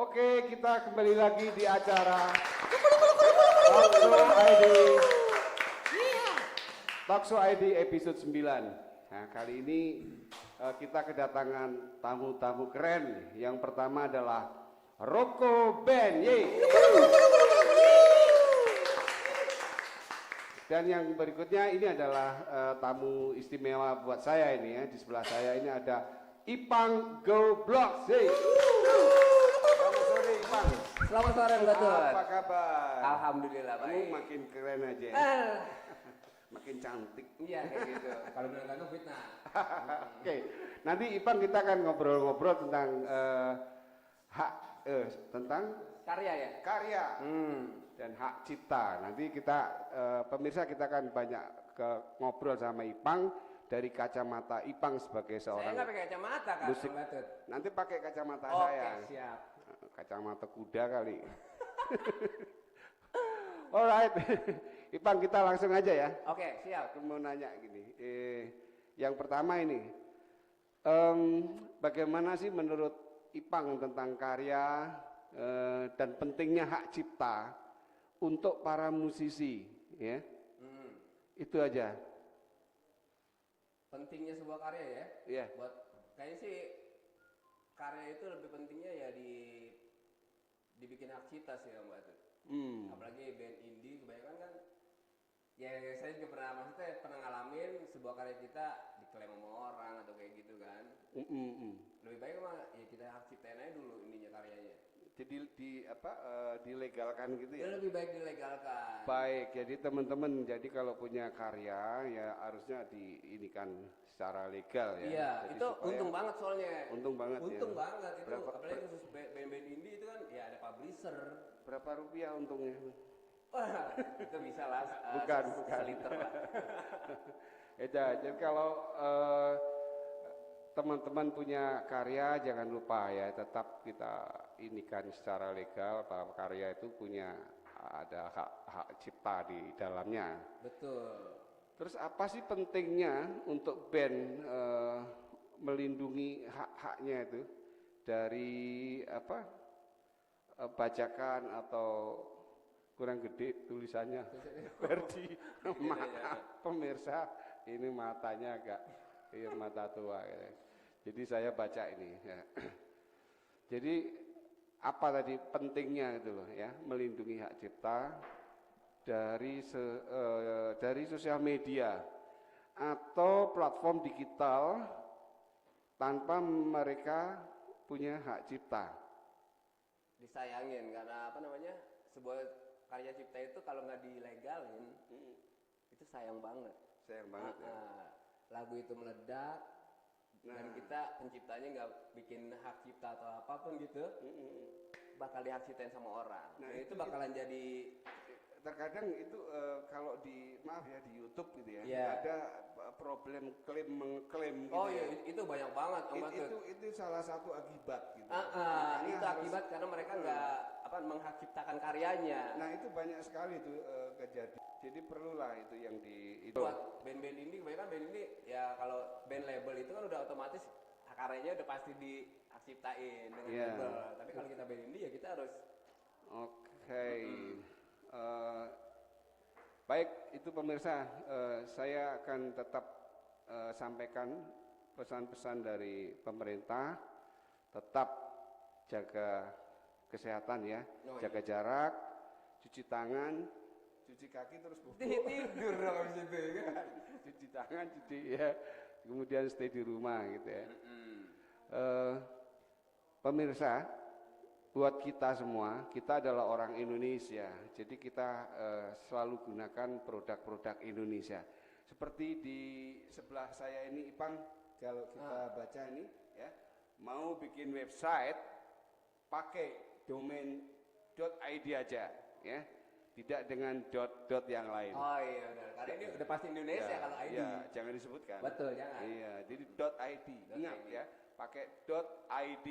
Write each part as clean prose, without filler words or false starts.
Oke, kita kembali lagi di acara Talkshow ID. Talkshow ID episode 9. Nah, kali ini kita kedatangan tamu-tamu keren. Yang pertama adalah Roko Band. Yeay. Dan yang berikutnya ini adalah tamu istimewa buat saya ini ya. Di sebelah saya ini ada Ipang Go Blocks. Yeay. Selamat sore Ipang. Selamat sore Mbak Tut. Apa kabar? Alhamdulillah Kamu baik. makin keren aja. Makin cantik. Iya kayak gitu. Kalau bilang ganteng fitnah. Oke, nanti Ipang kita akan ngobrol-ngobrol tentang tentang Karya ya. karya dan hak cipta. Nanti kita pemirsa kita akan banyak ngobrol sama Ipang dari kacamata Ipang sebagai Saya seorang nggak pakai kacamata kan musik. Mbak Tut. Nanti pakai kacamata Oke saya. siap. Kacamata kuda kali. Alright, Ipang kita langsung aja ya. Oke siap. Aku mau nanya gini, yang pertama ini, bagaimana sih menurut Ipang tentang karya dan pentingnya hak cipta untuk para musisi, ya? Itu aja. Pentingnya sebuah karya ya. Iya. Buat kayaknya sih karya itu lebih pentingnya ya dibikin hak cipta sih ya Mbak Tut. Apalagi band indie kebanyakan kan ya saya juga pernah ngalamin sebuah karya kita diklaim sama orang atau kayak gitu kan. Lebih baik mah ya kita hak ciptain aja dulu ininya karyanya. Jadi dilegalkan gitu Ya ya? lebih baik dilegalkan. Baik, jadi teman-teman, jadi kalau punya karya ya harusnya diinikan secara legal ya. Iya, Jadi itu supaya- untung banget soalnya. Untung banget Untung ya. banget itu, Berapa- apalagi khusus band-band indie itu kan ya ada publisher. Berapa rupiah untungnya? Wah, itu bisa lah. Bukan. Seliter lah. Jadi kalau teman-teman punya karya jangan lupa ya tetap kita inikan secara legal bahwa karya itu punya ada hak cipta di dalamnya. Betul. Terus apa sih pentingnya untuk band melindungi hak-haknya itu dari bajakan atau kurang gede tulisannya Ferdi. Maaf pemirsa, ini matanya agak mata tua ya. Jadi saya baca ini ya. Jadi apa tadi pentingnya itu loh ya, melindungi hak cipta dari sosial media atau platform digital tanpa mereka punya hak cipta. Disayangin karena sebuah karya cipta itu kalau nggak dilegalin itu sayang banget. Sayang banget ya. Lagu itu meledak dan kita penciptanya nggak bikin hak cipta atau apapun gitu, bakal dihak ciptain sama orang. Nah, itu bakalan jadi terkadang itu kalau di YouTube gitu ya, Iya. ada problem mengklaim gitu. oh ya. iya itu banyak banget Om Batut. Itu salah satu akibat gitu. Itu akibat karena mereka nggak menghak ciptakan karyanya. Nah itu banyak sekali tuh kejadian. Jadi perlulah itu yang itu. Buat band-band indie kebanyakan band indie ya kalau band label itu kan udah otomatis karyanya udah pasti dihak ciptain dengan label. Tapi kalau kita band indie ya kita harus baik, itu pemirsa, saya akan tetap sampaikan pesan-pesan dari pemerintah, tetap jaga kesehatan ya, jaga jarak, cuci tangan, cuci kaki terus tidur dong di situ kan. cuci tangan, kemudian stay di rumah gitu ya. Pemirsa, buat kita semua, kita adalah orang Indonesia, jadi kita selalu gunakan produk-produk Indonesia. Seperti di sebelah saya ini, Ipang, kalau kita baca ini, ya, mau bikin website, pakai domain .id aja, ya, tidak dengan .dot yang lain. Oh iya udah, karena ini udah pasti Indonesia Ya, kalau ID. ya, jangan disebutkan. Betul, jangan. Iya, jadi .id, ingat .id. ya, pakai .id.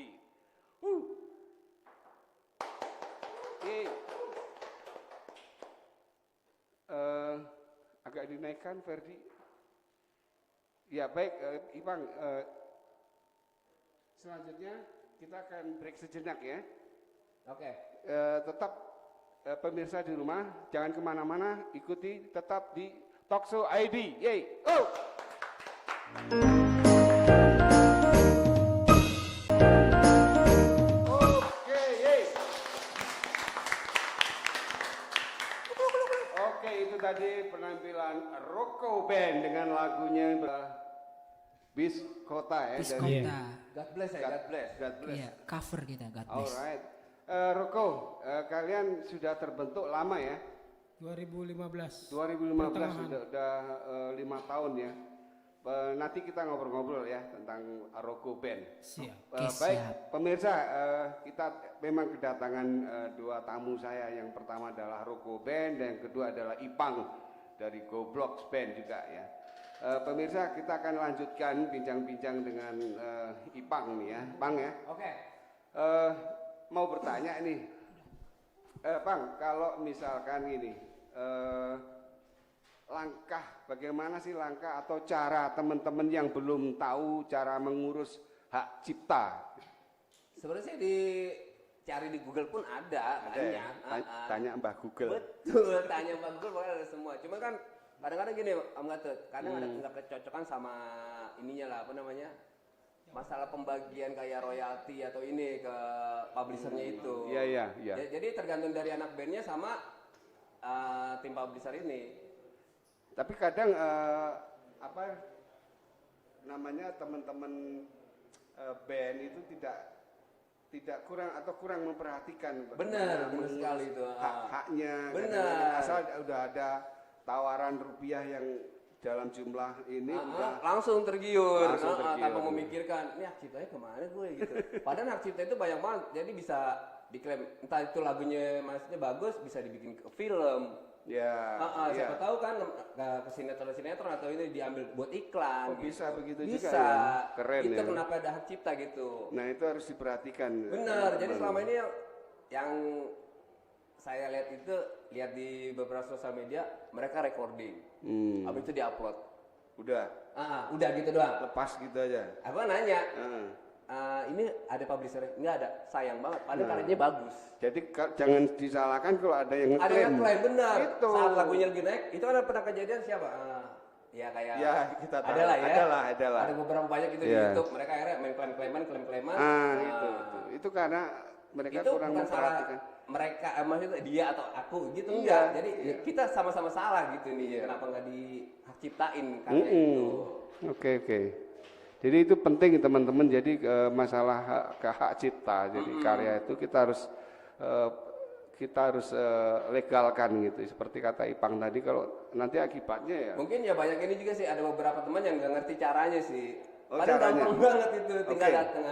Oke. Agak dinaikkan Ferdi. Ya baik, Ipang. Selanjutnya kita akan break sejenak ya. Oke. Tetap pemirsa di rumah jangan kemana-mana, ikuti tetap di Talkshow ID. Yeay. Oh. Oke, yeay. Oke, itu tadi penampilan Roko Band dengan lagunya Bis Kota ya. Bis dari Kota. God bless ya, God bless. God bless. Iya, cover kita, God bless. Alright. Roko, kalian sudah terbentuk lama ya? 2015. 2015 sudah 5 tahun ya. Nanti kita ngobrol-ngobrol ya tentang Roko Band. Siap. Oke, Baik, siap. pemirsa, kita memang kedatangan dua tamu saya. Yang pertama adalah Roko Band dan yang kedua adalah Ipang dari Goblox Band juga ya. Pemirsa, kita akan lanjutkan bincang-bincang dengan Ipang nih ya, Bang ya. Oke. Mau bertanya nih, Bang, kalau misalkan ini bagaimana sih langkah atau cara teman-teman yang belum tahu cara mengurus hak cipta? Sebenarnya sih dicari di Google pun ada banyak. Ya? Tanya Mbah Google. Betul, tanya Mbak Google pokoknya ada semua. Cuma kan kadang-kadang gini, Om Gatot, kadang ada nggak kecocokan sama ininya lah, apa namanya? Masalah pembagian kayak royalti atau ini ke publishernya itu. Iya. Jadi tergantung dari anak bandnya sama tim publisher ini. Tapi kadang apa namanya teman-teman band itu tidak kurang memperhatikan. Benar sekali itu. Hak-haknya. Benar. Asal udah ada tawaran rupiah yang dalam jumlah ini udah langsung tergiur, tergiur. tanpa memikirkan ini hak ciptanya kemana gue gitu. Padahal hak cipta itu banyak banget, jadi bisa diklaim entah itu lagunya maksudnya bagus bisa dibikin ke film. Ya. Siapa tahu kan ke sinetron atau ini diambil buat iklan. Oh, bisa begitu bisa. juga ya. Keren itu ya. kenapa ada hak cipta gitu. Nah itu harus diperhatikan. Benar. Jadi selama ini yang saya lihat di beberapa sosial media mereka recording. Habis itu diupload. Udah. Udah gitu doang. Lepas gitu aja. Aku nanya. Ini ada publisher? Nggak ada, sayang banget. Padahal karyanya bagus. Jadi jangan disalahkan kalau ada yang ngeklaim. Ada yang ngeklaim benar. Itu. Saat lagunya lagi naik, itu kan pernah kejadian siapa? Ya kayak. Ya kita tahu. Adalah ya. Adalah. Ada beberapa banyak itu di YouTube. Mereka akhirnya main klaim-klaiman. Itu karena mereka itu kurang bukan salah memperhatikan. mereka, maksudnya dia atau aku gitu Iya. enggak. Jadi kita sama-sama salah gitu nih. Kenapa nggak di hak ciptain karya itu? Oke. Jadi itu penting teman-teman. Jadi masalah hak cipta. Jadi karya itu kita harus legalkan gitu. Seperti kata Ipang tadi, kalau nanti akibatnya ya. Mungkin ya banyak ini juga sih, ada beberapa teman yang nggak ngerti caranya sih. Padahal Caranya. gampang banget itu, tinggal Oke. datang.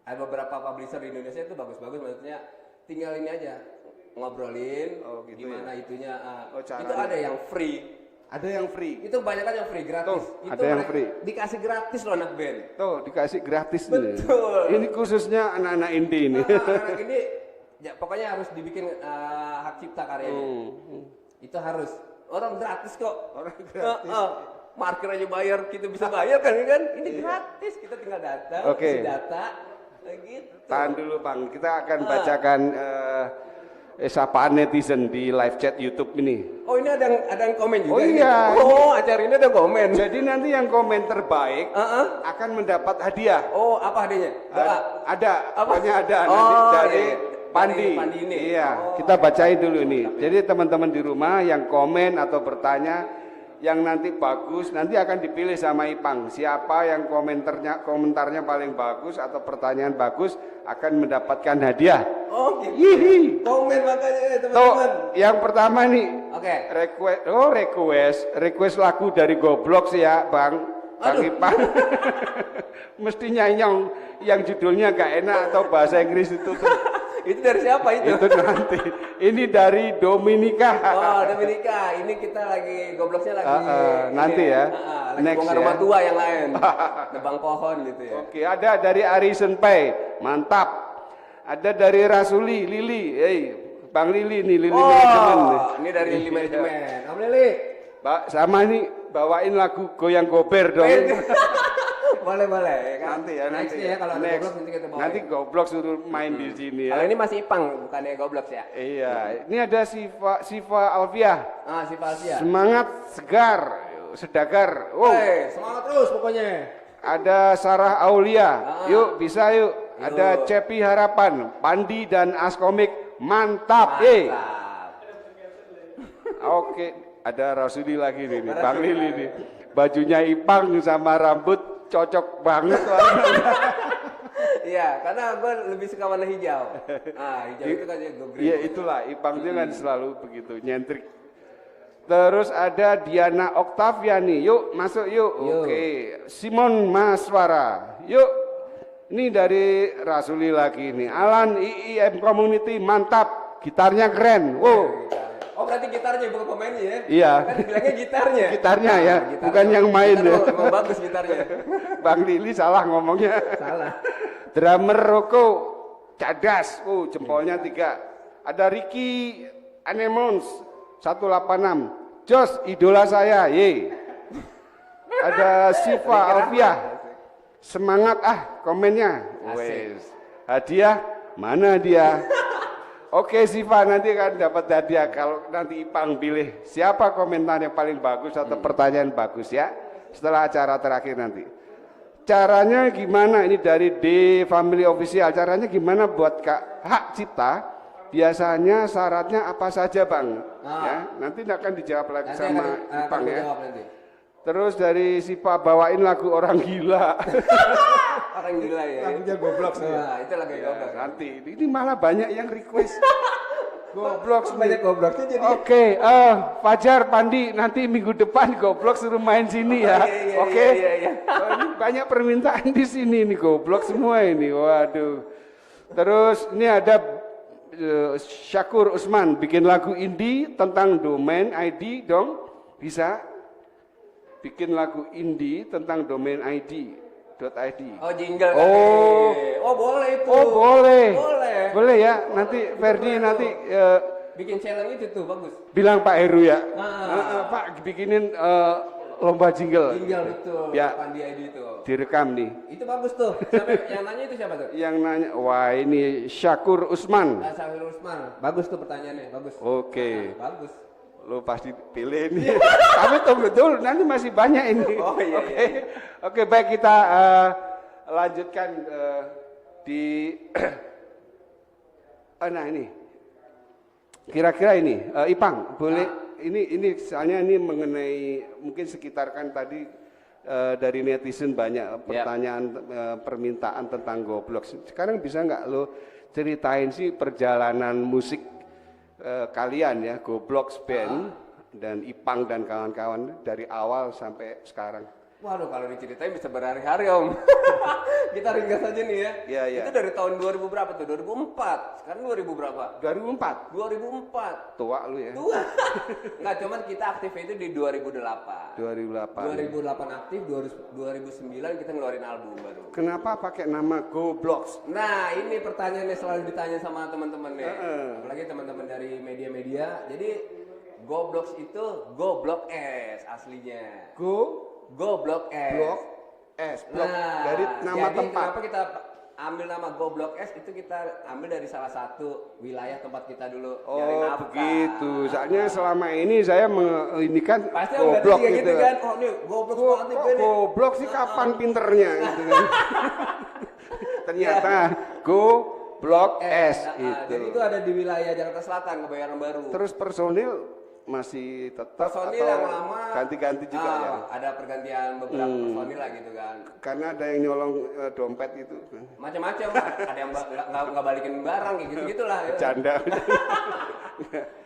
Ada beberapa publisher di Indonesia itu bagus-bagus, maksudnya tinggal ini aja ngobrolin Gitu gimana ya? itunya. Caranya. Itu ada yang free. Ada yang free. Itu banyak kan yang free gratis. Tuh, itu ada yang mereka free. Dikasih gratis loh anak band. Tuh dikasih gratis nih. Betul. Ini khususnya anak-anak indie ini. Anak ini ya pokoknya harus dibikin hak cipta karyanya. Itu harus. Orang gratis kok. Orang gratis. Markir aja bayar, kita bisa bayar kan? Ini gratis, kita tinggal datang, Oke. isi data, gitu. Tahan dulu Bang, kita akan bacakan sapaan netizen di live chat YouTube ini. Oh ini ada yang komen juga. Oh ini? iya. Oh acara ini ada komen. Jadi nanti yang komen terbaik akan mendapat hadiah. Oh apa hadiahnya? Doa. Ada, Apa? pokoknya ada Oh, nanti dari iya. Pandi. Dari Pandi ini. Iya, Oh. kita bacain dulu ini. Jadi teman-teman di rumah yang komen atau bertanya yang nanti bagus nanti akan dipilih sama Ipang. Siapa yang komentarnya paling bagus atau pertanyaan bagus akan mendapatkan hadiah. Oh gitu. Yihi. Komen makanya Tuh, teman-teman. yang pertama nih. Oke. Request lagu dari Goblox ya, Bang Ipang. Mesti nyanyong yang judulnya gak enak atau bahasa Inggris itu tuh. Itu dari siapa itu? Itu nanti. Ini dari Dominika. Oh Dominika, ini kita lagi gobloknya lagi. nanti ya. Lagi Next bongkar ya. rumah tua yang lain. Nebang pohon gitu ya. Oke, ada dari Ari Senpai. Mantap. Ada dari Rasuli, Lili. Bang Lili nih, Lili Manajemen nih. Ini dari Lili Manajemen. Om Lili. Sama nih bawain lagu Goyang Gober dong. Boleh ya kan. Nanti ya, Next nanti ya kalau ada Next. goblok nanti kita bawa. Nanti goblok suruh main di sini ya. Kalau ini masih Ipang bukannya goblok ya. Iya, ini ada Siva Alfiah. Si Falsia. Semangat segar, sedagar. Wow. Semangat terus pokoknya. Ada Sarah Aulia. Yuk, bisa yuk. Ada Cepi Harapan, Pandi dan Askomik. Mantap. Oke, ada Rasuli lagi nih, Bang Lili nih. Bajunya Ipang sama rambut cocok banget. Iya, karena gue lebih suka warna hijau. Hijau itu kan gue green. Iya, itulah Ipang itu kan selalu begitu, nyentrik. Terus ada Diana Oktaviani. Yuk, masuk yuk. Oke. Simon Maswara. Yuk. Ini dari Rasuli lagi nih. Alan IIM Community mantap. Gitarnya keren. Wow. Oh, berarti gitarnya bukan pemainnya ya? Iya. Kan dibilangnya gitarnya. Gitarnya ya, Gitar bukan yang main ya. Emang bagus gitarnya. Bang Lili salah ngomongnya. Salah. Drummer Roko cadas. Jempolnya 3. Ada Ricky Anemons 186. Jos idola saya. Ye. Ada Siva Alfiah. Semangat komennya. Wes. Hadiah mana dia? Oke Siva, nanti kan dapat hadiah kalau nanti Ipang pilih siapa komentar yang paling bagus atau pertanyaan bagus ya setelah acara terakhir nanti. Caranya gimana? Ini dari D Family Official. Caranya gimana buat hak cipta? Biasanya syaratnya apa saja Bang? Ya, nanti akan dijawab lagi Nanti sama Ipang ya. Terus dari Siva bawain lagu Orang Gila. Orang gila ya. Lagunya goblok sih. Itu lagu goblok. Nanti ini malah banyak yang request. Goblok Banyak gobloknya jadi. Oke, Fajar Pandi nanti minggu depan goblok suruh main sini ya. Oke. Iya. Ini banyak permintaan di sini nih goblok semua ini. Waduh. Terus ini ada Syakur Usman bikin lagu indie tentang domain ID dong. Bisa? Bikin lagu indie tentang domain ID.id. Oh, jingle. Boleh itu. Oh, boleh. Boleh. Boleh ya. Nanti Ferdi nanti bikin challenge itu tuh bagus. bilang Pak Heru ya. Pak bikinin lomba jingle. Jingle itu. Ya. Pandi ID itu. Direkam nih. Itu bagus tuh. Sampai yang nanya itu siapa tuh? Yang nanya, wah ini Syakur Usman. Syakur Usman. Bagus tuh pertanyaannya, bagus. Oke. Bagus. Lo pasti pilih ini. Tapi tunggu dulu, nanti masih banyak ini. Oh iya. Oke, baik kita lanjutkan di nah ini. Kira-kira ini Ipang, boleh ini soalnya ini mengenai mungkin sekitar kan tadi dari netizen banyak pertanyaan permintaan tentang goblok. Sekarang bisa nggak lo ceritain sih perjalanan musik kalian ya, Goblok Band dan Ipang dan kawan-kawan dari awal sampai sekarang. Waduh, kalau diceritain bisa berhari-hari Om. Kita ringkas aja nih ya. Iya. Itu dari tahun 2000 berapa tuh? 2004. Sekarang 2000 berapa? 2004. 2004. Tua lu ya. Tua. Enggak, cuman kita aktif itu di 2008. 2008. 2008 aktif, 2009 kita ngeluarin album baru. Kenapa pakai nama Goblox? Nah, ini pertanyaannya selalu ditanya sama teman-teman nih. Apalagi teman-teman dari media-media. Jadi Goblox itu Goblok S aslinya. Goblok S. Blok S. Blok dari nama jadi tempat. Kenapa kita ambil nama Goblok S itu kita ambil dari salah satu wilayah tempat kita dulu. Oh begitu. Soalnya selama ini saya ini kan pasti goblok juga gitu kan. Oh nih goblok banget nih. Goblok sih kapan pinternya gitu kan. Ternyata Goblok S itu. Jadi itu ada di wilayah Jakarta Selatan, Kebayoran Baru. Terus personil masih tetap personil atau yang lama ganti-ganti juga ya? Ada pergantian beberapa personil lah gitu kan. Karena ada yang nyolong dompet itu. Macam-macam lah. Ada yang nggak balikin barang kayak gitu-gitulah. Ya. Canda.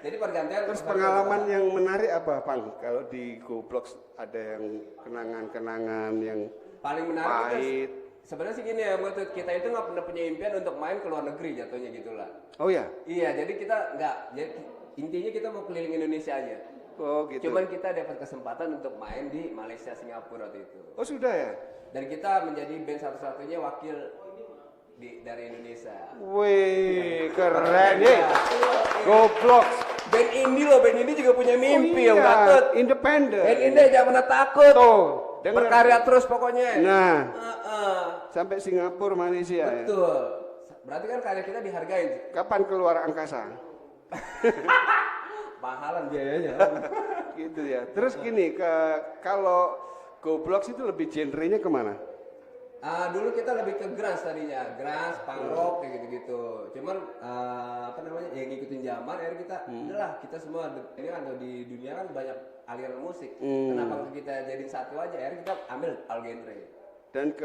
Jadi pergantian. Terus pengalaman yang menarik apa, Pang? Kalau di Goblok ada yang kenangan-kenangan yang paling menarik pahit. Sebenarnya sih gini ya, menurut kita itu nggak pernah punya impian untuk main ke luar negeri jatuhnya gitulah. Oh ya? Iya, jadi kita nggak. Intinya kita mau keliling Indonesia aja. Oh gitu. Cuman kita dapat kesempatan untuk main di Malaysia, Singapura waktu itu. Oh sudah ya? Dan kita menjadi band satu-satunya wakil dari Indonesia. Wih, keren ya. Goblok. Band indie loh, band indie juga punya mimpi yang takut. Independen. Band indie jangan pernah takut. Tuh, berkarya terus pokoknya. Nah, sampai Singapura, Malaysia. Betul. Ya. Berarti kan karya kita dihargain. Kapan keluar angkasa? Mahalan biayanya. Gitu ya. Terus gini, kalau Goblox itu lebih genrenya kemana? Dulu kita lebih ke grunge tadinya, grunge, punk rock kayak gitu-gitu. Cuman apa namanya, yang ngikutin zaman, akhirnya kita, udahlah kita semua ini kan di dunia kan banyak aliran musik. Kenapa kita jadiin satu aja? Akhirnya kita ambil all genre. Dan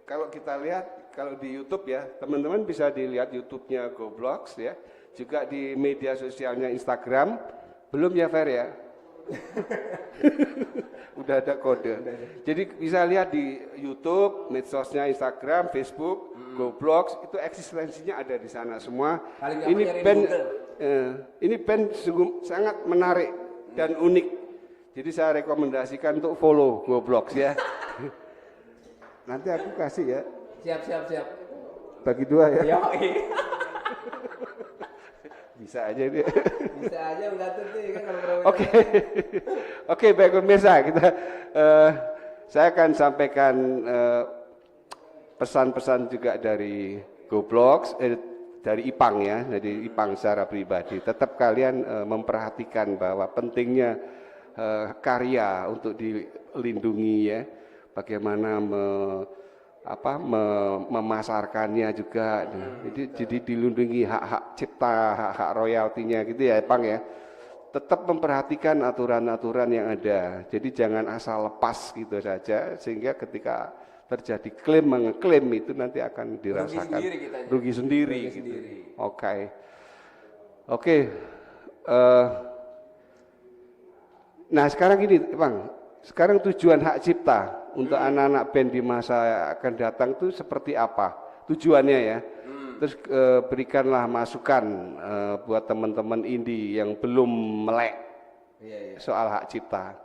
kalau kita lihat, kalau di YouTube ya, teman-teman bisa dilihat YouTube-nya Goblox ya, juga di media sosialnya Instagram, belum ya Fer ya? Udah ada kode. Jadi bisa lihat di YouTube, medsosnya Instagram, Facebook, Goblox, itu eksistensinya ada di sana semua. Ini band sungguh sangat menarik dan unik. Jadi saya rekomendasikan untuk follow Goblox ya. Nanti aku kasih ya. Siap. Bagi 2 ya. Yoi. Bisa aja dia. Bisa aja enggak tuh kan kalau Oke, baik pemirsa, saya akan sampaikan pesan-pesan juga dari Goblox, dari Ipang ya, dari Ipang secara pribadi. Tetap kalian memperhatikan bahwa pentingnya karya untuk dilindungi ya, bagaimana memasarkannya juga. Jadi dilindungi hak-hak cipta, hak-hak royaltinya gitu ya, Pang ya. Tetap memperhatikan aturan-aturan yang ada. Jadi jangan asal lepas gitu saja, sehingga ketika terjadi klaim mengeklaim itu nanti akan dirasakan rugi sendiri. Gitu. Oke. Nah sekarang gini, Bang. Sekarang tujuan hak cipta untuk anak-anak band di masa akan datang itu seperti apa? Tujuannya ya. Terus berikanlah masukan buat teman-teman indie yang belum melek soal hak cipta.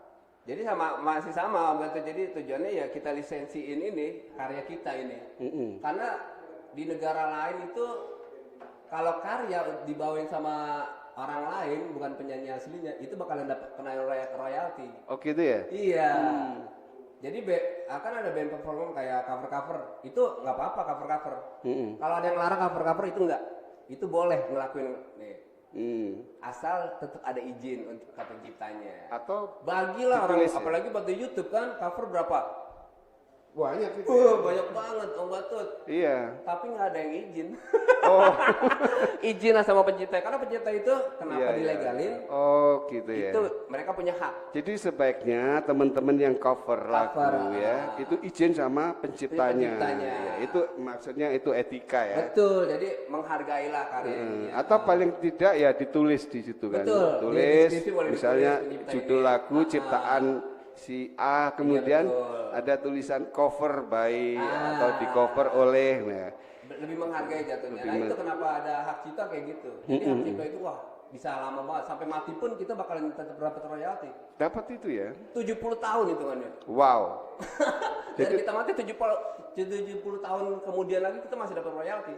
Jadi masih sama Om. Jadi tujuannya ya kita lisensiin ini karya kita ini. Karena di negara lain itu kalau karya dibawain sama orang lain bukan penyanyi aslinya itu bakalan dapat kena royalti. Oh gitu ya? Iya. Jadi akan ada band perform kayak cover itu nggak apa-apa cover. Kalau ada yang larang cover itu nggak, itu boleh ngelakuin nih. Asal tetap ada izin untuk penciptanya. Atau bagilah orang, ya? apalagi buat di YouTube kan cover berapa? Banyak itu. Banyak banget Om Batut. Iya. Tapi nggak ada yang izin. Oh. Izin lah sama pencipta. Karena pencipta itu kenapa dilegalin? Oh gitu ya. Itu mereka punya hak. Jadi sebaiknya teman-teman yang cover lagu ya, itu izin sama penciptanya. Ya, itu maksudnya itu etika ya. Betul. Jadi menghargailah karyanya. Atau paling tidak ya ditulis di situ kan. Betul. Tulis misalnya judul lagu ciptaan si A, kemudian ada tulisan cover by atau di cover oleh. Nah, lebih menghargai jatuhnya. Nah itu kenapa ada hak cipta kayak gitu. Jadi hak cipta itu bisa lama banget, sampai mati pun kita bakalan tetap dapat royalti. Dapat itu ya? 70 tahun hitungannya. Wow. Jadi kita mati 70 tahun kemudian lagi kita masih dapat royalti.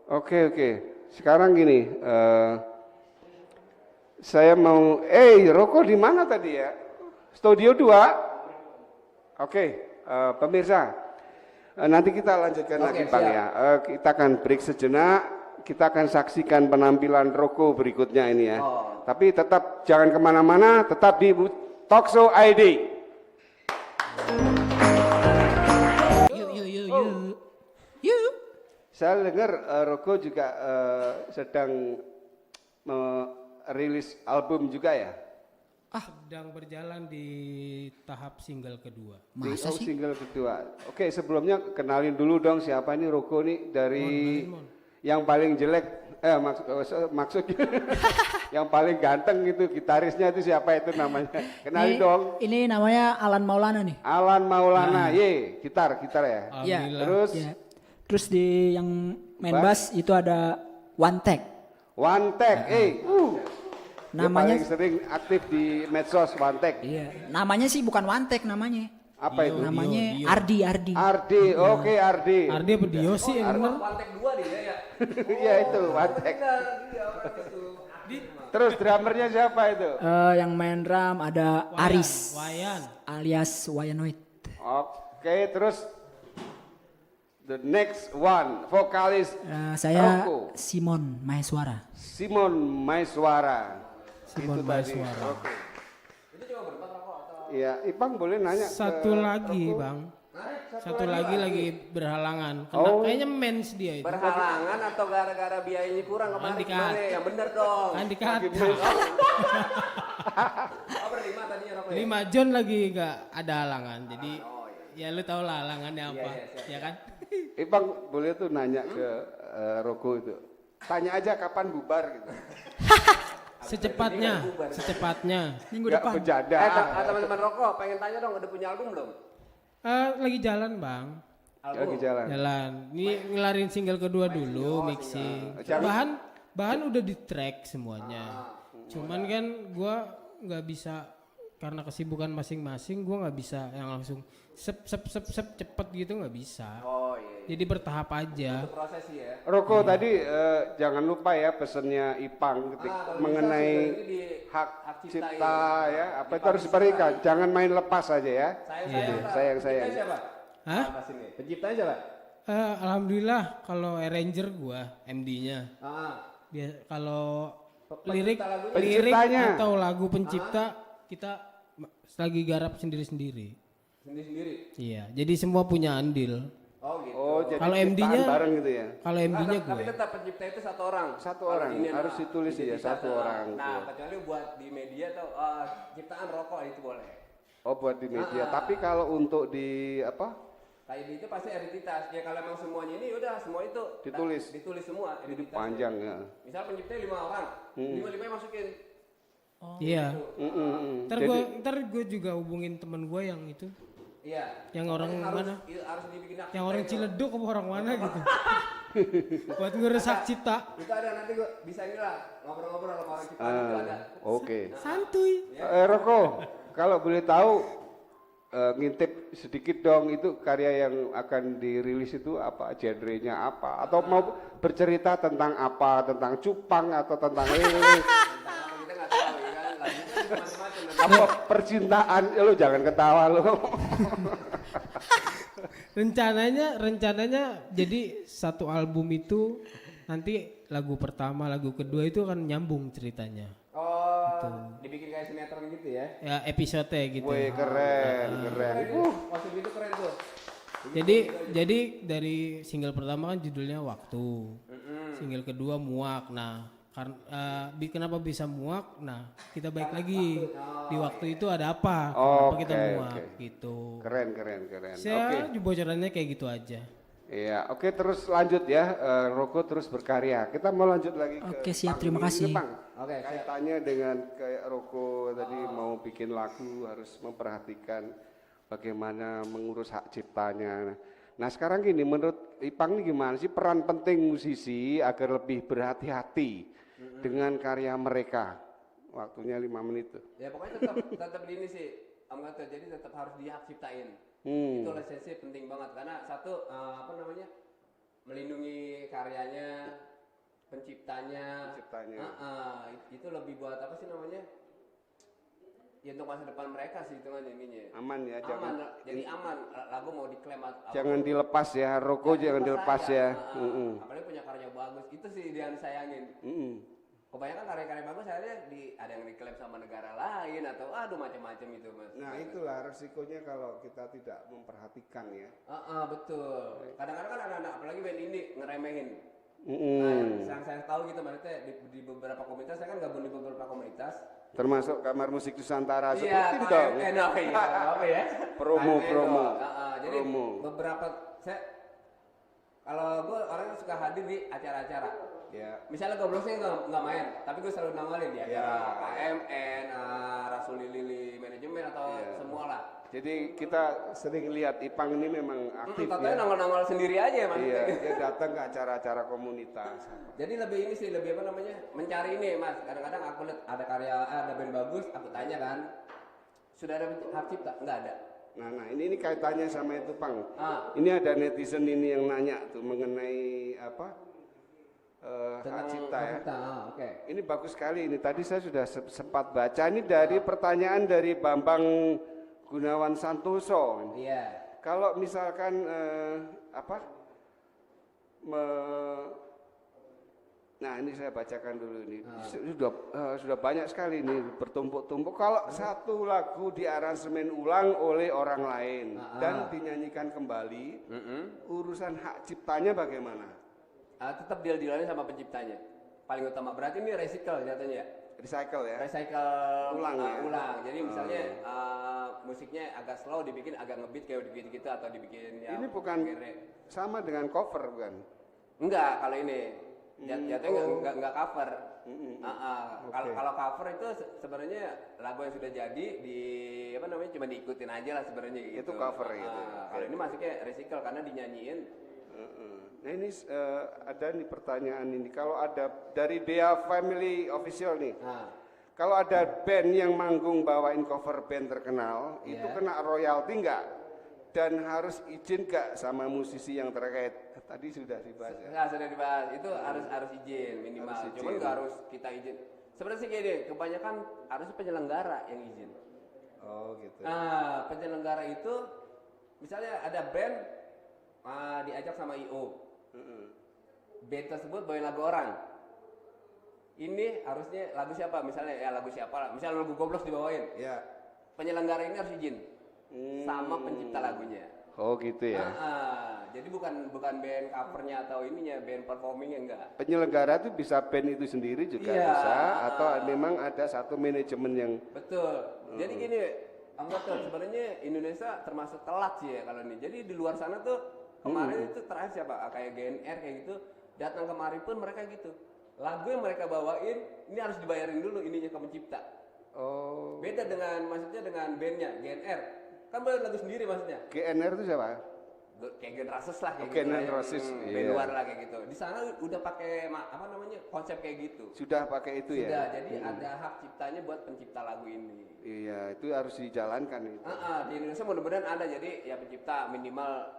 Oke. Sekarang gini, saya mau, rokok di mana tadi ya? Studio 2. Oke, pemirsa, nanti kita lanjutkan lagi Bang ya. Kita akan break sejenak, kita akan saksikan penampilan Roko berikutnya ini ya. Tapi tetap jangan kemana-mana, tetap di Talkshow ID. Yuk. Saya dengar Roko juga sedang merilis album juga ya? Sedang berjalan di tahap single kedua. Masa sih? Single kedua. Oke, sebelumnya kenalin dulu dong siapa ini Roko nih dari yang paling jelek. Maksudnya yang paling ganteng gitu gitarisnya itu siapa itu namanya? Kenalin dong. Ini namanya Alan Maulana nih. Alan Maulana, gitar ya. Iya. Terus Terus di yang main bass itu ada One Tech. Dia Namanya paling sering aktif di medsos One Tech. Iya. Namanya sih bukan One Tech namanya. Apa itu? Namanya Ardi. Oke, Ardi. Ardi apa Dio sih yang bener? One Tech 2 dia ya. Iya itu One Tech. Iya, orang itu Terus drummernya siapa itu? Yang main drum ada Aris Wayan. alias Wayanoid. Oke, terus the next one, vokalis Saya Roko. Simon Maheswara. Simon Maiswara. Simon Itu tadi. Maiswara. Oke. Itu cuma berempat rokok atau? Iya, Ipang boleh nanya Satu ke lagi Roko? bang. Hah? Satu lagi berhalangan. Oh. Kayaknya mens dia itu. Berhalangan atau gara-gara biayanya kurang kemarin? Dikat. Gimana? Yang bener dong. Kan dikata. Oh berlima tadinya rokok ya? 5 John lagi gak ada halangan. Jadi Oh iya. ya lu tau lah halangannya apa. siap, Ya kan? Ipang boleh tuh nanya ke Roko itu. Tanya aja kapan bubar gitu. Secepatnya. Minggu Nggak depan. bercanda. Teman-teman rokok pengen tanya dong, udah punya album belum? Lagi jalan bang. Album? Lagi jalan. Jalan. Ini ngelarin single kedua dulu, mixing. Jangan- Bahan udah di track semuanya. Cuman kan gua nggak bisa karena kesibukan masing-masing, gua nggak bisa yang langsung sep cepet gitu nggak bisa. Oh iya. Jadi bertahap aja. Itu proses sih ya. Roko tadi jangan lupa ya pesannya Ipang Kalau mengenai bisa sih ini hak hak cipta ya, apa itu harus diberikan. Jangan main lepas aja ya. Sayang. Sayang. Penciptanya siapa? Hah? Atas ini. Penciptanya siapa? Alhamdulillah kalau arranger gua MD-nya. Kalau lirik lagunya? Penciptanya. atau lagu pencipta kita lagi garap sendiri-sendiri. Sendiri-sendiri. Iya, jadi semua punya andil. Oh gitu. Oh, jadi Kalau ciptaan MD-nya bareng gitu ya. Kalau MD-nya Tapi gue. tetap pencipta itu satu orang. Satu Kalau orang, ini, harus ditulis ya, identitas, satu orang. Nah, kecuali buat di media atau ciptaan rokok itu boleh. Oh, buat di media. Tapi kalau untuk di apa? Kayak itu pasti identitas. Ya kalau emang semuanya ini udah semua itu Ditulis. ditulis semua Itu identitas. panjang ya. Misal penciptanya 5 orang, 5-5 masukin. Iya. Jadi Ntar gue juga hubungin temen gue yang itu, Iya. yang orang mana? Harus dibikin aktif. Yang orang Ciledug apa orang mana gitu. Buat ngurus hak cipta. Itu ada nanti gua bisa ini lah ngobrol-ngobrol sama orang ciptaan itu ada. Oke. Santuy. Roko, kalau boleh tahu ngintip sedikit dong itu karya yang akan dirilis itu apa, genrenya apa, atau mau bercerita tentang apa, tentang cupang atau tentang Tentang apa kita nggak tahu ya kan. Lagunya sih macam-macam. apa percintaan. Lu jangan ketawa lu. Rencananya jadi satu album itu nanti lagu pertama, lagu kedua itu akan nyambung ceritanya. Oh, dibikin kayak sinetron gitu ya. Ya episode gitu. Wih, keren. Waktu itu keren tuh. Jadi dari single pertama kan judulnya Waktu. Single kedua Muak. Nah, kenapa bisa muak? Nah, kita balik lagi di waktu itu ada apa? Kenapa kita muak gitu. Keren. Saya bocorannya kayak gitu aja. Iya, oke, terus lanjut ya. Roko terus berkarya. Kita mau lanjut lagi ke Oke, siap, Pang terima ini, kasih. Pang. Oke, siap. Kaitannya dengan kayak Roko tadi mau bikin lagu harus memperhatikan bagaimana mengurus hak ciptanya. Nah, sekarang gini, menurut Ipang ini gimana sih peran penting musisi agar lebih berhati-hati dengan karya mereka? Waktunya 5 menit tuh. Ya pokoknya tetap ini sih Om Gatot, jadi tetap harus dihak ciptain. Itu lisensi penting banget karena satu melindungi karyanya, penciptanya. Itu lebih buat apa sih namanya? Ya untuk masa depan mereka sih itu kan ininya. Aman ya, Jadi aman. Lagu mau diklaim jangan dilepas ya, Roko jangan dilepas ya. Apalagi punya karya bagus, itu sih yang disayangin. Kebanyakan karya-karya bagus akhirnya ada yang diklaim sama negara lain atau macam-macam itu mas. Nah itulah resikonya kalau kita tidak memperhatikan ya. Betul. Kadang-kadang kan anak-anak apalagi band ini ngeremehin. Nah, yang saya tahu gitu maksudnya di beberapa komunitas, saya kan gabung di beberapa komunitas. Termasuk Kamar Musik Nusantara, Iya, sebutin dong. apa ya? Promo. Jadi beberapa kalau gue orang yang suka hadir di acara-acara. Ya. Misalnya gobloknya nggak main, tapi gue selalu nongolin dia. Ya. KMN, Rasul Lili manajemen atau semua lah. Jadi kita sering lihat Ipang ini memang aktif Katanya ya. nongol-nongol sendiri aja mas. Iya, dia datang ke acara-acara komunitas. Jadi lebih ini sih, lebih apa namanya, mencari ini mas. Kadang-kadang aku lihat ada karya, ada band bagus, aku tanya kan, sudah ada hak cipta? Nggak ada. Nah ini kaitannya sama itu Pang. Ini ada netizen ini yang nanya tuh mengenai apa hak cipta ya. Oke. Ini bagus sekali ini. Tadi saya sudah sempat baca ini dari pertanyaan dari Bambang Gunawan Santoso. Iya. Kalau misalkan nah ini saya bacakan dulu ini. Sudah banyak sekali ini bertumpuk-tumpuk. Kalau satu lagu diaransemen ulang oleh orang lain dan dinyanyikan kembali, urusan hak ciptanya bagaimana? Tetap deal-dealannya sama penciptanya. Paling utama. Berarti ini recycle jatuhnya. Recycle ya? Recycle Ulang ya? ulang. Jadi misalnya musiknya agak slow dibikin agak ngebeat kayak gitu atau dibikin ya. Ini bukan sama dengan cover bukan? Enggak, kalau ini jatuhnya enggak cover. Kalau cover itu sebenarnya lagu yang sudah jadi di cuma diikutin aja lah sebenarnya gitu. Itu cover gitu. Kalau ini masuknya recycle karena dinyanyiin. Nah ini ada nih pertanyaan ini. Kalau ada dari Dea Family Official nih. Kalau ada band yang manggung bawain cover band terkenal, itu kena royalti enggak? Dan harus izin enggak sama musisi yang terkait? Tadi sudah dibahas ya? Enggak, sudah dibahas. Itu harus izin minimal. Cuman enggak harus kita izin. Sebenarnya sih gini, kebanyakan harus penyelenggara yang izin. Oh gitu. Nah, penyelenggara itu misalnya ada band diajak sama IO. Band tersebut bawain lagu orang. Ini harusnya lagu siapa? Misalnya lagu siapa? Misalnya lagu Goblox dibawain. Ya. Penyelenggara ini harus izin sama pencipta lagunya. Oh gitu ya. Jadi bukan band covernya atau ininya, band performingnya enggak. Penyelenggara itu bisa band itu sendiri juga bisa, atau memang ada satu manajemen yang. Betul. Jadi gini, anggap tuh sebenarnya Indonesia termasuk telat sih ya kalau ini. Jadi di luar sana tuh kemarin itu terakhir siapa? Kayak GNR kayak gitu, datang kemari pun mereka gitu. Lagu yang mereka bawain ini harus dibayarin dulu ininya ke pencipta. Oh. Beda dengan maksudnya dengan bandnya GNR. Kan bawain lagu sendiri maksudnya. GNR itu siapa? Kayak Gen Roses lah kayak gitu. Gen Roses, band luar lah kayak gitu. Di sana udah pakai konsep kayak gitu. Sudah pakai itu ya. Sudah, jadi ada hak ciptanya buat pencipta lagu ini. Iya, itu harus dijalankan itu. Di Indonesia mudah-mudahan ada, jadi ya pencipta minimal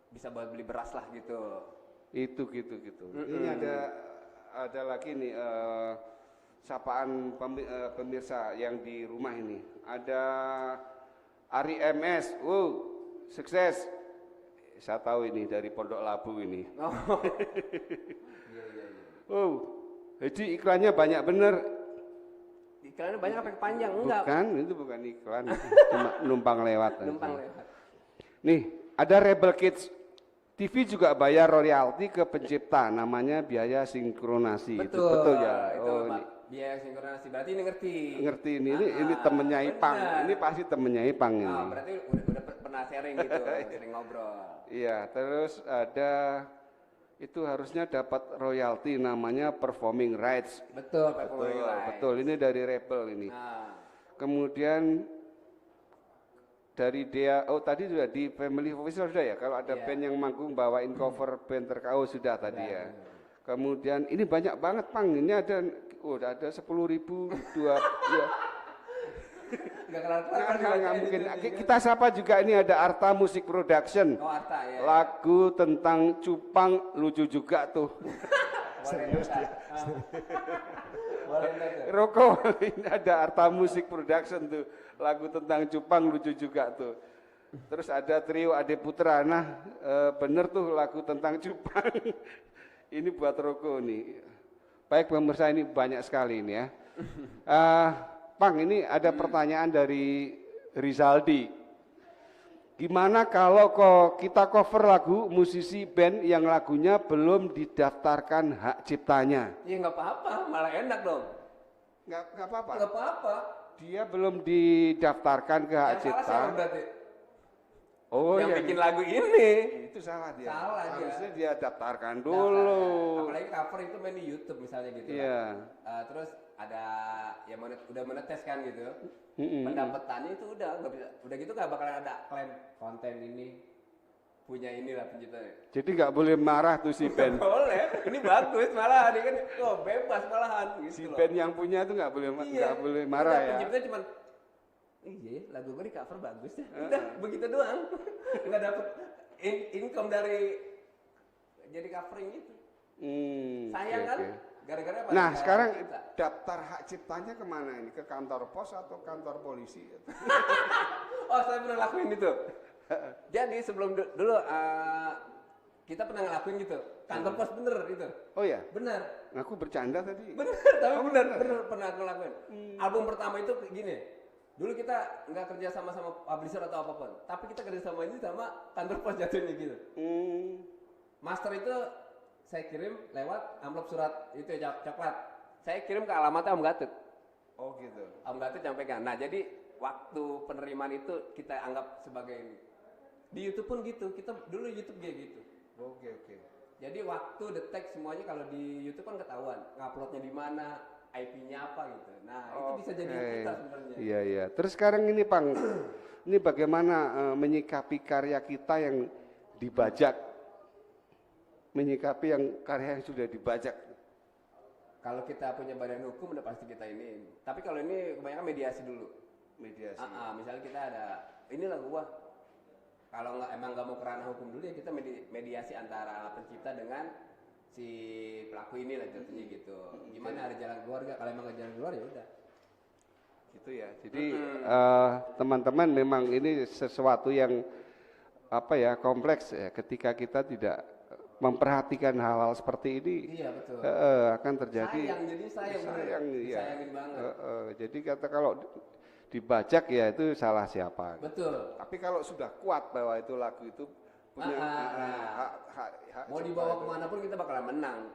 bisa buat beli beras lah gitu. Itu gitu. Ini ada lagi nih sapaan pemirsa yang di rumah ini. Ada Ari MS, sukses. Saya tahu ini dari Pondok Labu ini. Jadi iklannya banyak bener. Iklannya banyak apa panjang? Enggak. Bukan, itu bukan iklan, cuma numpang lewat. Numpang lewat. Nih, ada Rebel Kids TV juga bayar royalti ke pencipta, namanya biaya sinkronasi. Betul, itu betul ya. Itu biaya sinkronasi. Berarti ini ngerti. Ngerti ini temennya Ipang. Ini pasti temennya Ipang ini. Berarti udah pernah sharing gitu, sering ngobrol. Iya, terus ada itu harusnya dapat royalti namanya performing rights. Betul, performing rights. Betul, ini dari Rebel ini. Kemudian dari dia, tadi sudah di Family Official sudah ya. Kalau ada band yang manggung bawain cover band terkau sudah tadi ya. Kemudian ini banyak banget Pang. Ini ada 10.000 ya. Nggak mungkin. Kita sapa juga ini ada Arta Music Production. Arta ya. Lagu tentang cupang lucu juga tuh. Serius dia. Roko ini ada Arta Music Production tuh. Lagu tentang cupang lucu juga tuh. Terus ada trio Ade Putra. Nah, bener tuh lagu tentang cupang. Ini buat Roko nih. Baik pemirsa, ini banyak sekali ini ya. Pang, ini ada pertanyaan dari Rizaldi. Gimana kalau kita cover lagu musisi band yang lagunya belum didaftarkan hak ciptanya? Ya nggak apa-apa, malah enak dong. Nggak apa-apa. Nggak apa-apa. Dia belum didaftarkan ke hak cipta. Salah berarti. Oh, yang bikin lagu ini. Itu salah dia. Salah dia. Harusnya dia daftarkan dulu. Apalagi cover itu main di YouTube misalnya gitu. Iya. Terus ada yang udah menetes kan gitu. Pendapatannya itu udah nggak bisa. Udah gitu nggak bakalan ada klaim konten ini punya inilah penciptanya. Jadi nggak boleh marah tuh si band. Boleh. Ini bagus malah dia kan bebas malahan gitu. Si band yang punya tuh nggak boleh marah ya. Penciptanya cuma lagu gue di cover bagus ya. Udah begitu doang. Nggak dapet income dari jadi covering itu. Sayang oke, kan? oke. Gara-gara apa? Nah, Gara-gara sekarang kita. daftar hak ciptanya kemana ini? Ke kantor pos atau kantor polisi? Oh, saya pernah lakuin itu. Jadi sebelum dulu kita pernah ngelakuin gitu. Kantor pos bener itu. Oh ya, Bener. aku bercanda tadi. Bener, tapi bener pernah aku lakuin. Album pertama itu gini. Dulu kita nggak kerja sama publisher atau apapun, tapi kita kerja sama ini sama kantor pos jatuhnya gitu. Master itu saya kirim lewat amplop surat itu ya, coklat. Saya kirim ke alamatnya Om Gatut. Oh gitu. Om Gatut sampaikan. Nah, jadi waktu penerimaan itu kita anggap sebagai ini. Di YouTube pun gitu. Kita dulu YouTube kayak gitu. Oke, oke. Jadi waktu detek semuanya kalau di YouTube kan ketahuan nguploadnya di mana, IP-nya apa gitu. Nah, itu bisa jadi kita sebenarnya. Iya, iya. Terus sekarang ini, Pang, ini bagaimana menyikapi karya kita yang dibajak? Menyikapi yang karya yang sudah dibajak. Kalau kita punya badan hukum udah pasti kita ini. Tapi kalau ini kebanyakan mediasi dulu. Mediasi. Misalnya kita ada inilah gua. Kalau emang nggak mau ke ranah hukum dulu ya kita mediasi antara pencipta dengan si pelaku ini lah jatuhnya gitu. Gimana ada jalan keluar gak? Kalau emang nggak jalan keluar ya udah. Gitu ya. Jadi teman-teman memang ini sesuatu yang apa ya, kompleks ya, ketika kita tidak memperhatikan hal-hal seperti ini. Iya betul. Akan terjadi sayang iya. disayangin banget. Jadi kata kalau dibajak ya itu salah siapa. Betul. Tapi kalau sudah kuat bahwa itu lagu itu punya hak mau cipta dibawa itu. kemana pun kita bakalan menang.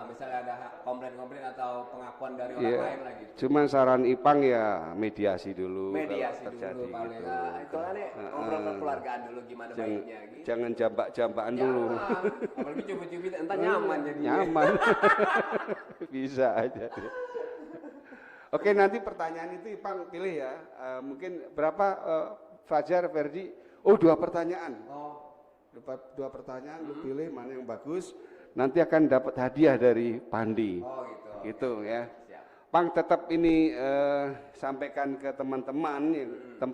Misalnya ada komplain-komplain atau pengakuan dari orang lain lagi. Cuman saran Ipang ya mediasi dulu. Mediasi kalau terjadi dulu paling. gitu. Itu kan ngobrol kekeluargaan dulu gimana baiknya gitu. Jangan jambak-jambakan dulu. Apalagi cubit-cubit entar nyaman jadi. Nyaman. Bisa aja. Oke, nanti pertanyaan itu Ipang pilih ya. Mungkin berapa Fajar, Ferdi? Oh, 2 pertanyaan. Dua pertanyaan, lu pilih mana yang bagus. Nanti akan dapat hadiah dari Pandi. Oh gitu. Gitu ya. Siap. Pang tetap ini sampaikan ke teman-teman,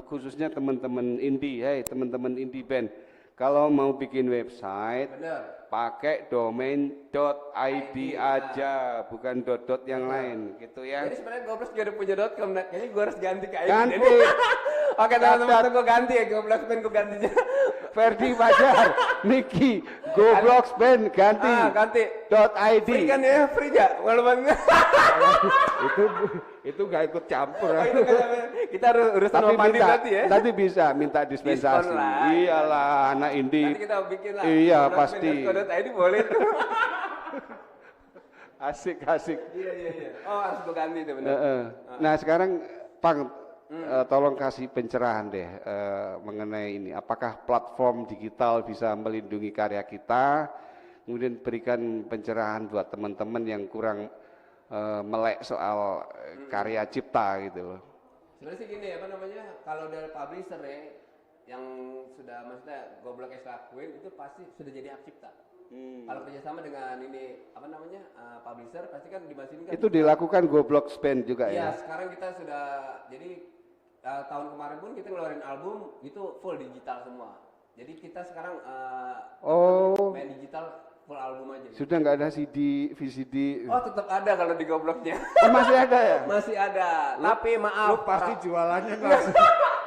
khususnya teman-teman indie, teman-teman indie band. Kalau mau bikin website, pakai domain.id aja, bukan .dot yang lain, gitu ya. Jadi sebenarnya Goblok juga udah punya .com, nah kayaknya gue harus ganti ke ID. Ganti. Oke teman-teman, gue ganti ya Goblok Band, gue gantinya. Ferdi Fajar, Niki, Goblok Band ganti. Ganti. .id. Free kan ya, free ya, walaupun itu nggak ikut campur. Kita harus urusan sama Pandi berarti ya. Nanti bisa minta dispensasi. Iyalah, anak indie. Nanti kita bikin lah. Iya pasti. .id boleh tuh. Asik. Iya. Oh harus gue ganti itu benar. Nah sekarang Pang, tolong kasih pencerahan deh mengenai ini. Apakah platform digital bisa melindungi karya kita? Kemudian berikan pencerahan buat teman-teman yang kurang melek soal karya cipta gitu loh. Sebenarnya sih gini kalau dari publisher ya yang sudah maksudnya Goblok es lakuin itu pasti sudah jadi hak cipta. Kalau kerjasama dengan ini publisher pasti kan di sini kan. Itu dilakukan Goblok Band juga ya? Iya, sekarang kita sudah jadi tahun kemarin pun kita ngeluarin album itu full digital semua. Jadi kita sekarang main digital full album aja. Sudah nggak ada CD, VCD? Oh tetap ada kalau di Gobloknya. Oh, masih ada ya? Masih ada. Tapi maaf. Lu pasti jualannya nggak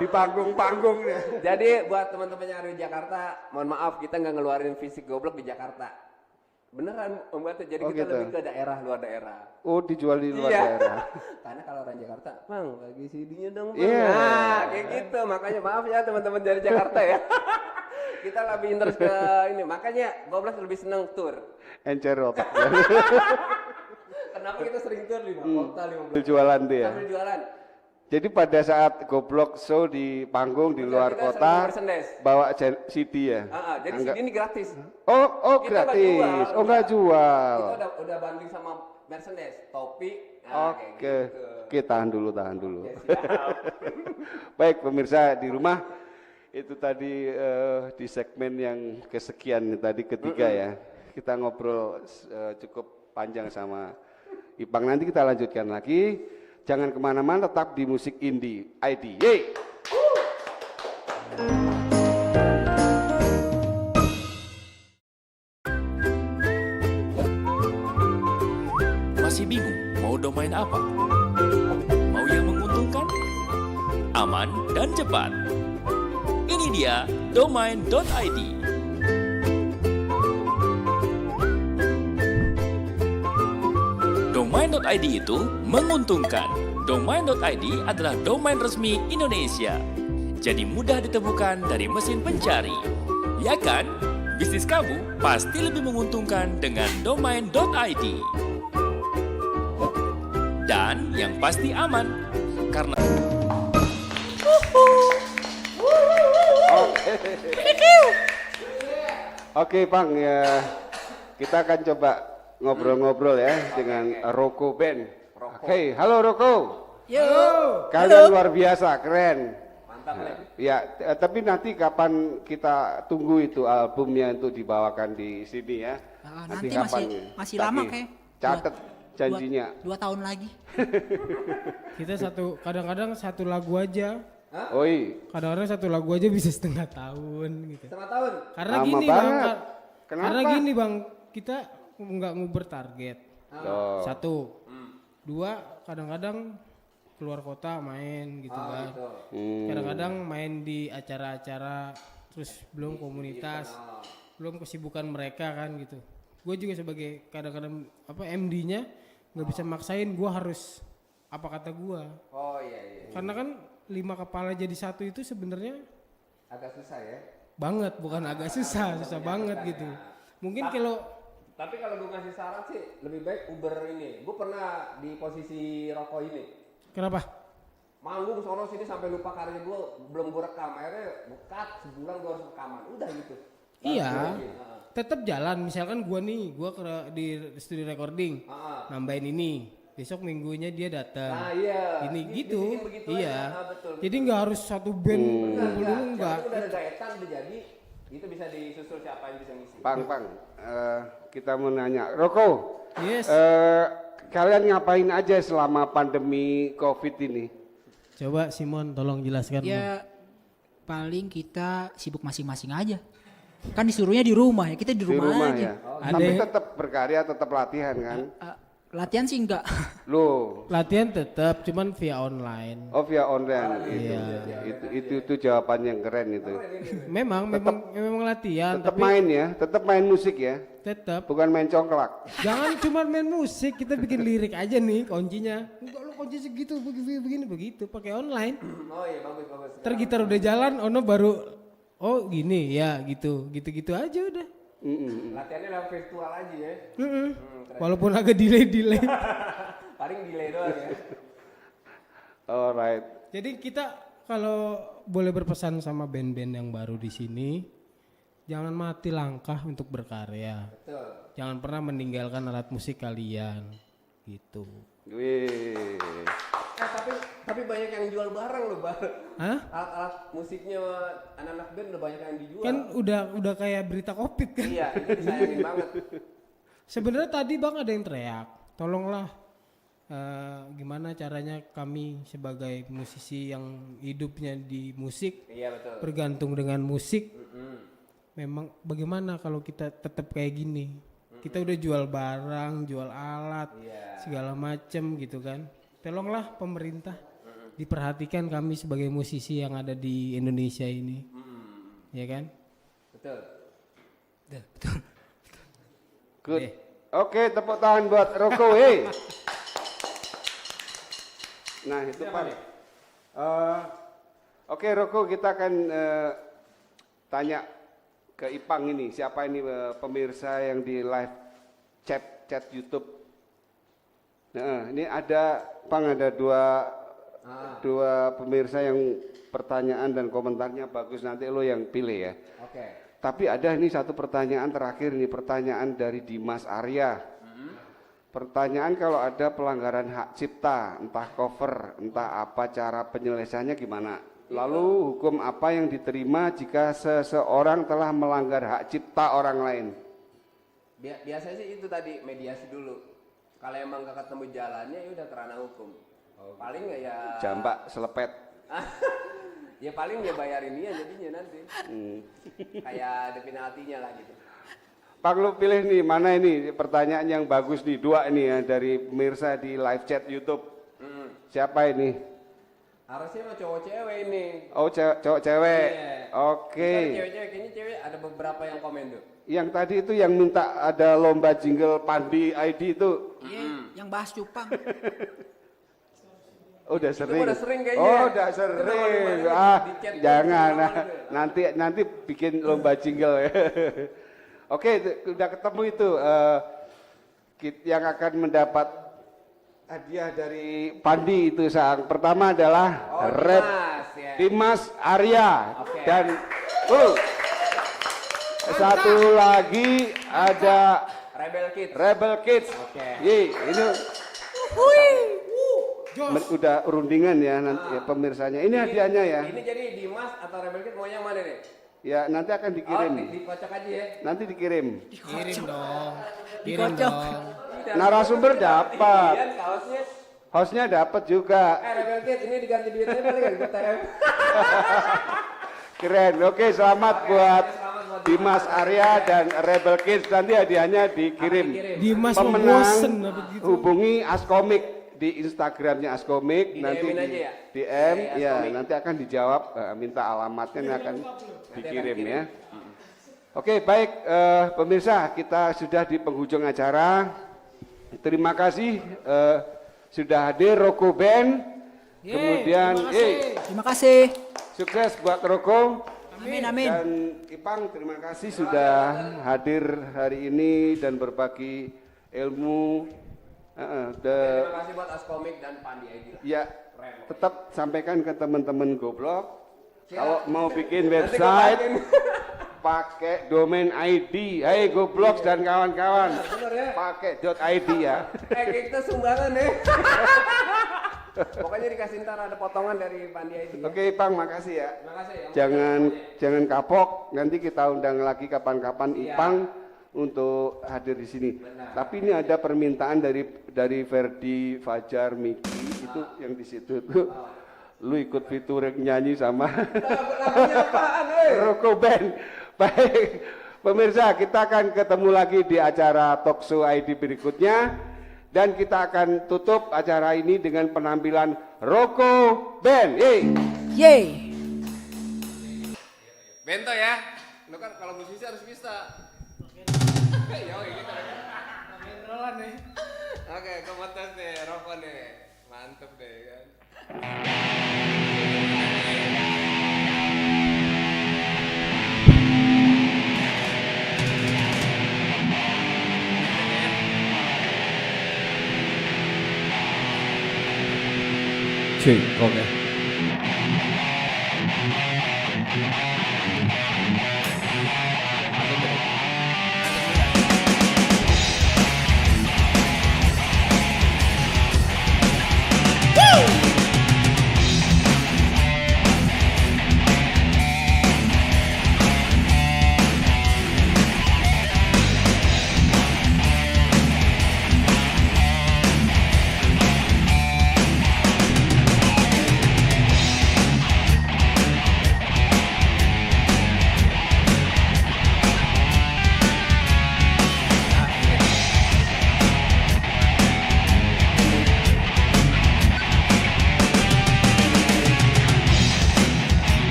di panggung-panggung ya. Jadi buat teman-teman yang ada di Jakarta, mohon maaf kita nggak ngeluarin fisik Goblok di Jakarta. Beneran Om Gatut, jadi kita gitu. lebih ke daerah, luar daerah. Oh dijual di luar daerah. Karena kalau orang Jakarta, Bang bagi CD-nya dong Bang. Yeah. Nah kayak gitu, makanya maaf ya teman-teman dari Jakarta ya. Kita lebih interest ke ini, makanya Goblok lebih seneng tour. Encerot. Kenapa kita sering tour 5 kota, 15 Jualan tuh ya? sambil jualan. Jadi pada saat Goblok show di panggung di luar kota, bawa CD ya? Jadi CD ini gratis. Oh gratis, nggak jual. Kita udah banding sama merchandise, topi. Oke, gitu. tahan dulu. Ya, siap. Baik pemirsa di rumah, itu tadi di segmen yang kesekian tadi ketiga ya. Kita ngobrol cukup panjang sama Ipang, nanti kita lanjutkan lagi. Jangan kemana-mana, tetap di Musik Indie ID. Yeay! Masih bingung mau domain apa? Mau yang menguntungkan, aman, dan cepat? Ini dia domain.id. Domain.id itu menguntungkan. Domain.id adalah domain resmi Indonesia. Jadi mudah ditemukan dari mesin pencari. Ya kan? Bisnis kamu pasti lebih menguntungkan dengan domain.id. Dan yang pasti aman. Karena Oke, Bang, ya kita akan coba ngobrol-ngobrol ya dengan Roko Band. Oke, halo Roko. Yo. Kalian luar biasa, keren. Mantap, Le. Ya, tapi nanti kapan kita tunggu itu albumnya untuk dibawakan di sini ya? Nanti kapan masih ya? lama Tapi kayak. catet janjinya. 2 tahun lagi. Kita kadang-kadang satu lagu aja. Oi, Kadang-kadang satu lagu aja bisa setengah tahun gitu. Setengah tahun. Karena Lama gini banget. Bang, Kenapa? karena gini Bang, kita nggak nguber target. Oh. 1, 2, kadang-kadang keluar kota main gitu kan. Gitu. Kadang-kadang main di acara-acara, terus belum komunitas, belum kesibukan mereka kan gitu. Gue juga sebagai kadang-kadang MD-nya nggak bisa maksain gue harus apa kata gue. Oh iya. Karena kan 5 kepala jadi satu itu sebenarnya Agak susah ya. banget, bukan agak susah banget gitu. Mungkin kalau Tapi kalau gue ngasih saran sih lebih baik Uber ini. Gue pernah di posisi rokok ini. kenapa? Manggung sono sini sampai lupa karya gue belum gue rekam. Akhirnya bukat sebulan gue harus rekaman. Udah gitu. Iya, Heeh. tetap jalan. Misalkan gua di studio recording, nambahin ini. Besok minggunya dia datang. Nah iya. Ini gitu. Dibikin begitu Iya. aja. Betul. Jadi nggak harus satu band ngumpul dulu enggak. Udah ada gaetan udah jadi. Itu bisa disusul siapa yang bisa ngisi. Pang, kita mau nanya, Roko, Yes. kalian ngapain aja selama pandemi COVID ini? Coba Simon tolong jelaskan. Bang. Ya paling kita sibuk masing-masing aja. Kan disuruhnya di rumah ya, kita di Di rumah, rumah aja. ya. Ada Tapi yang- tetap berkarya, tetap latihan kan? Latihan sih enggak. Loh, Latihan tetap, cuman via online. oh via online gitu. Iya. Itu jawaban yang keren itu. Memang latihan, Tetap tapi main ya, tetap main musik ya, tetap. bukan main congklak. Jangan cuma main musik, kita bikin lirik aja nih kuncinya. Enggak lu kunci segitu begini begitu pakai online. Oh iya bagus. Ntar gitar udah jalan, ono baru oh gini ya gitu aja udah. Latihannya lewat virtual aja ya. Walaupun agak delay. Paling delay doang ya. Alright. Jadi kita kalau boleh berpesan sama band-band yang baru di sini, jangan mati langkah untuk berkarya. Betul. Jangan pernah meninggalkan alat musik kalian gitu. Wih. Tapi banyak yang jual barang loh, Bang. Hah? Alat-alat musiknya anak-anak band udah banyak yang dijual. Kan udah kayak berita Covid kan. Iya, itu disayangin banget. Sebenarnya tadi Bang ada yang teriak, tolonglah gimana caranya kami sebagai musisi yang hidupnya di musik, Iya betul. bergantung dengan musik. Memang bagaimana kalau kita tetap kayak gini? Kita udah jual barang, jual alat, segala macem gitu kan. Tolonglah pemerintah diperhatikan kami sebagai musisi yang ada di Indonesia ini, ya kan? Betul. Good. Oke, tepuk tangan buat Roko. Hey. Nah itu Pak. Oke Roko, kita akan tanya ke Ipang ini. Siapa ini pemirsa yang di live chat YouTube? Nah, ini ada Pang, ada dua pemirsa yang pertanyaan dan komentarnya bagus. Nanti lo yang pilih ya. Oke. Tapi ada ini satu pertanyaan terakhir, ini pertanyaan dari Dimas Arya. Pertanyaan, kalau ada pelanggaran hak cipta, entah cover, entah apa, cara penyelesaiannya gimana? Lalu hukum apa yang diterima jika seseorang telah melanggar hak cipta orang lain? Biasanya sih itu tadi, mediasi dulu. Kalau emang gak ketemu jalannya ya udah kerana hukum. Paling nggak ya. Jambak, selepet. Ya paling ya bayarin dia jadinya nanti. Kayak ada penaltinya lah gitu. Pak lu pilih nih, mana ini pertanyaan yang bagus nih, 2 ini ya dari pemirsa di live chat YouTube. Siapa ini? Harusnya mah cowok cewek ini. Oh, cowok cewek. Iya. Oke. Bisa cewek-cewek, kayaknya cewek ada beberapa yang komen tuh. Yang tadi itu yang minta ada lomba jingle Pandi ID itu. Iya, yang bahas cupang. Oh, udah sering. udah sering kayaknya. Oh, udah sering. Di chat Jangan. gitu, Nah, nanti bikin lomba jingle ya. Oke, udah ketemu itu yang akan mendapat hadiah dari Pandi itu sang. Pertama adalah Dimas, ya. Dimas Arya Oke. dan satu lagi ada Rebel Kids. Rebel Kids. Oke. Ini udah rundingan ya nanti ya, pemirsanya. Ini hadiahnya ya. Ini jadi Dimas atau Rebel Kids mau yang mana nih? Ya nanti akan dikirim. Dikocok aja ya. Nanti dikirim. Kirim dong. Kirim Dikocok. dong. Narasumber dapat. Iya, kaosnya. Hostnya dapat juga. Rebel Kids ini diganti duitnya boleh nggak di TM? Keren. Oke, selamat buat Dimas Arya dan Rebel Kids. Nanti hadiahnya dikirim. Dimas Pemenang bosen apa gitu. hubungi Askomik di Instagramnya Askomik. Nanti DM-in aja ya? DM ya, Askomik. nanti akan dijawab. Minta alamatnya yang akan dikirim ya. Oke, baik pemirsa, kita sudah di penghujung acara. Terima kasih sudah hadir Roko Band. Kemudian Terima kasih. sukses buat Roko. Amin, amin. Dan Ipang, terima kasih sudah hadir hari ini dan berbagi ilmu. Terima kasih buat Askomik dan Pandi ID lah. Ya, tetap sampaikan ke teman-teman Goblok. Kalau mau bikin website, pakai domain ID. Hai Goblok dan kawan-kawan, pakai .id ya. Kita sumbangan ya. Pokoknya dikasih ntar ada potongan dari Pandi ID. Ya. Oke, Ipang, makasih ya. Terima kasih ya. Jangan kapok, nanti kita undang lagi kapan-kapan Ipang untuk hadir di sini. Tapi ini ada permintaan dari Ferdi Fajar Miki itu yang di situ tuh. Lu ikut featuring nyanyi sama Roko Band. Baik, pemirsa, kita akan ketemu lagi di acara Talkshow ID berikutnya. Dan kita akan tutup acara ini dengan penampilan Roko Band. Yeay. Bento ya. Lu kan kalau musisi harus bisa. Yo, kita. Rolan nih. Oke, komentar deh, rokok nih. Mantep deh kan. Cuy, oke.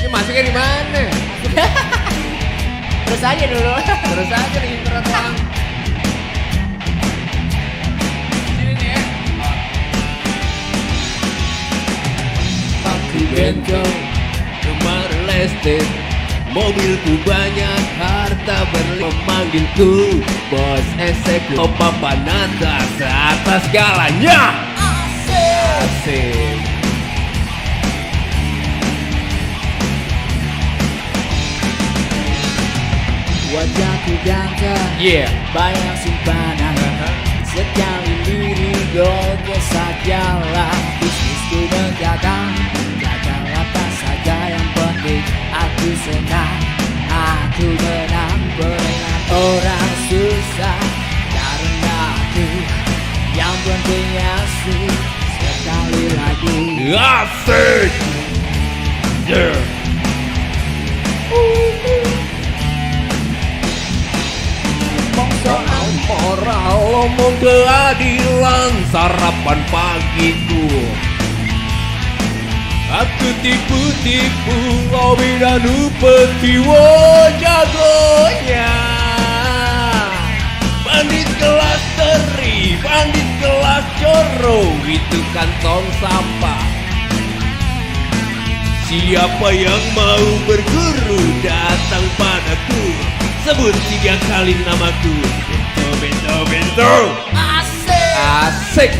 Masuknya di mana? Terus aja dulu. Terus aja di internet lang. Sini nih ya. Aku bento, rumah listrik, mobilku banyak, harta memanggilku bos eksekutif, papan atas atas segalanya. Asik. Wajahku ganteng, banyak simpanan. Sekali lirik gogo sajalah. Bisnisku berdagang, dagang apa saja yang penting aku senang. Aku menang dengan orang susah. Karena aku yang penting asik. Sekali lagi Asik. Yeah. soal moral, omong keadilan, sarapan pagiku. Aku tipu-tipu, lobi dan upeti, wo jagonya. Bandit kelas teri, bandit kelas coro, itu kantong sampah. Siapa yang mau berguru datang padaku, sebut 3 kali namaku. Bento, bento, bento. Asik. Asik.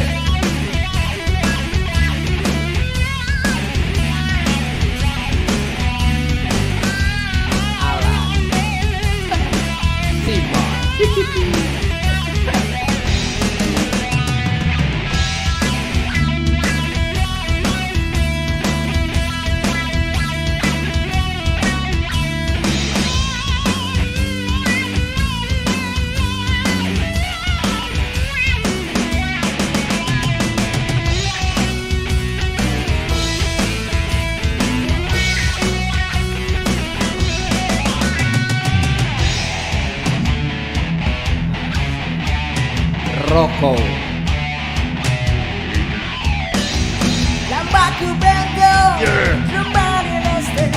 Rokok. Lambaku bengkel, sembari listrik,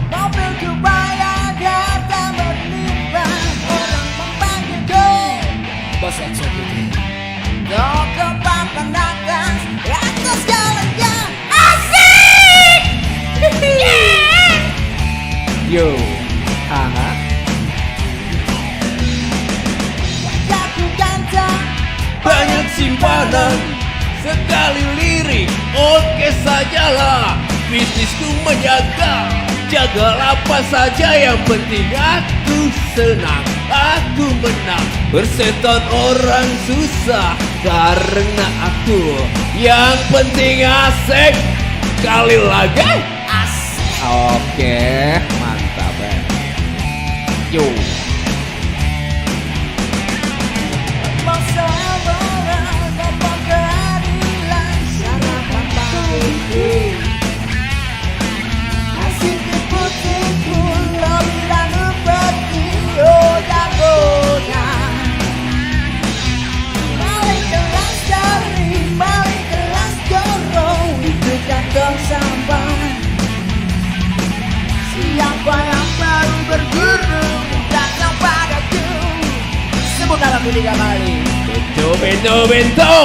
mobilku bayar, harta berlimpah, orang memanggilku bos eksekutif. Kau ke papan atas jalannya asik. Yo. Aha. Aku ganteng, Banyak simpanan, sekali lirik, oke sajalah. Bisnisku menjaga, jagalah apa saja, yang penting aku senang, aku menang. Bersetan orang susah, karena aku yang penting asik. Kali lagi asik. Oke, mantap ya. Yo. Siapa yang baru berguru datang padaku, sebut namaku 3 kali. Bento, bento, bento.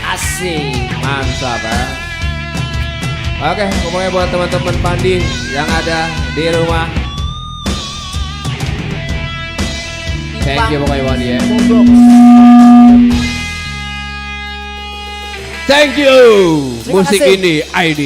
Asik. Mantap ya. Oke, pokoknya buat teman-teman Pandi yang ada di rumah, thank you pokoknya Pandi ya. Thank you. Terima Musik kasih. ini ID.